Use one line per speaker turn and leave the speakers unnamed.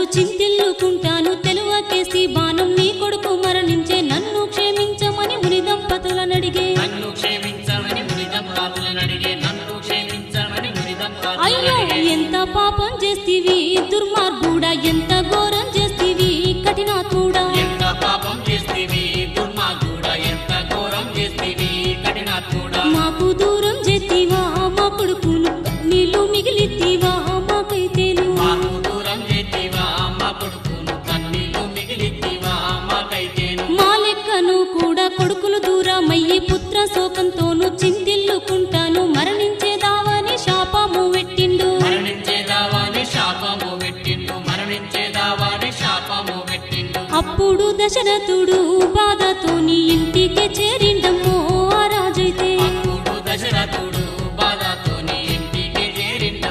రోజు చింతిల్లుకుంటాను తెలువకేసి బాణం నీ కొడుకు మరణించే నన్ను క్షమించమని ముని దంపతులనడిగే అయ్యో ఎంత పాపం చేస్తివి దుర్మార్గుడా ఎంత ఘోరం చేస్తివి కఠినాత్ముడా మాకు దూరం చేతివా మా కొడుకును నీళ్ళు మిగిలిత్తివా మాకైతేను మా లెక్కను కూడా కొడుకులు దూరమయ్యి పుత్ర శోకంతోను చింతిల్లుకుంటాను మరణించేదావని శాపము పెట్టిండు అప్పుడు దశరథుడు బాధతోని ఇంటికి చేరిండమ్మో